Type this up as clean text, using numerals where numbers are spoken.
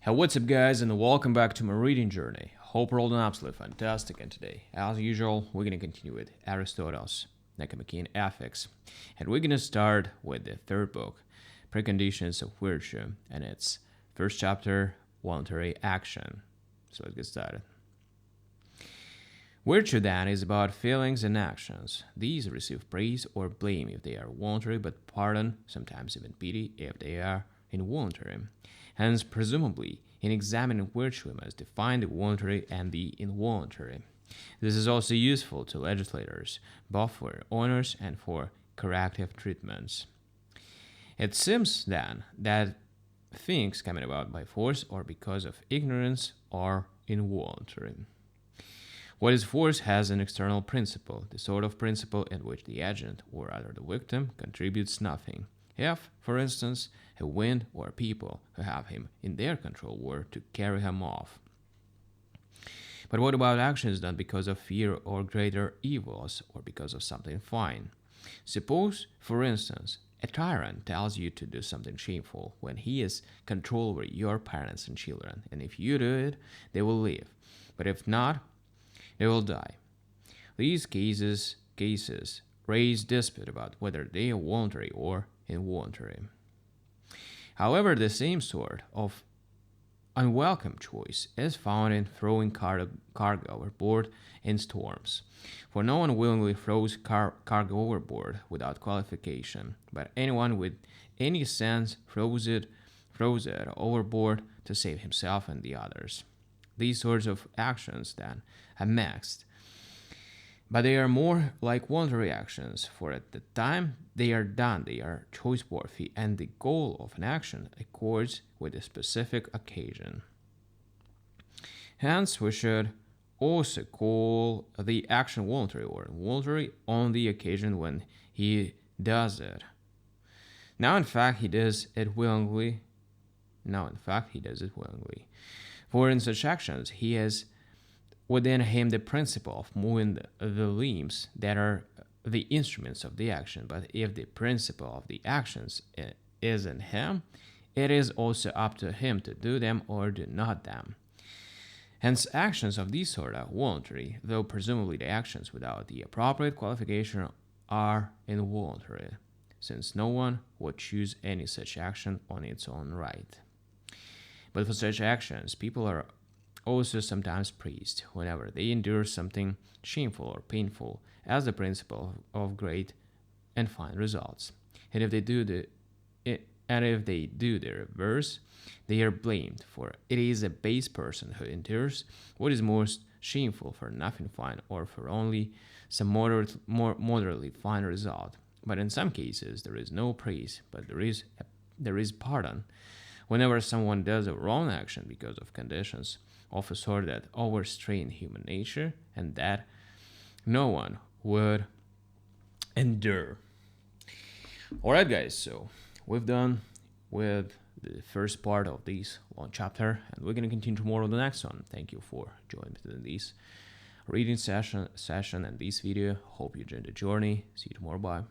Hey, what's up guys, and welcome back to my reading journey. Hope you're all doing absolutely fantastic, and today, as usual, we're going to continue with Aristotle's Nicomachean Ethics. And we're going to start with the third book, Preconditions of Virtue, and its first chapter, Voluntary Action. So let's get started. Virtue, then, is about feelings and actions. These receive praise or blame if they are voluntary, but pardon, sometimes even pity, if they are involuntary. Hence, presumably, in examining virtue, we must define the voluntary and the involuntary. This is also useful to legislators, both for honors and for corrective treatments. It seems, then, that things coming about by force or because of ignorance are involuntary. What is force has an external principle, the sort of principle in which the agent, or rather the victim, contributes nothing. If, for instance, a wind or people who have him in their control were to carry him off. But what about actions done because of fear or greater evils, or because of something fine? Suppose, for instance, a tyrant tells you to do something shameful when he has control over your parents and children, and if you do it, they will live. But if not, they will die. These cases raise dispute about whether they are voluntary or involuntary. However, the same sort of unwelcome choice is found in throwing cargo overboard in storms. For no one willingly throws cargo overboard without qualification, but anyone with any sense throws it overboard to save himself and the others. These sorts of actions, then, are mixed, but they are more like voluntary actions, for at the time they are done, they are choice-worthy, and the goal of an action accords with a specific occasion. Hence, we should also call the action voluntary or involuntary on the occasion when he does it. Now, in fact, he does it willingly. For in such actions, he has within him the principle of moving the limbs that are the instruments of the action. But if the principle of the actions is in him, it is also up to him to do them or do not them. Hence, actions of this sort are voluntary, though presumably the actions without the appropriate qualification are involuntary, since no one would choose any such action on its own right. But for such actions, people are also sometimes praised whenever they endure something shameful or painful as the principle of great and fine results. And if they do the reverse, they are blamed, for it is a base person who endures what is most shameful for nothing fine or for only some moderately fine result. But in some cases there is no praise, but there is pardon whenever someone does a wrong action because of conditions of a sort that overstrain human nature and that no one would endure. Alright guys, so we've done with the first part of this long chapter, and we're going to continue tomorrow with the next one. Thank you for joining me in this reading session and this video. Hope you enjoyed the journey. See you tomorrow. Bye.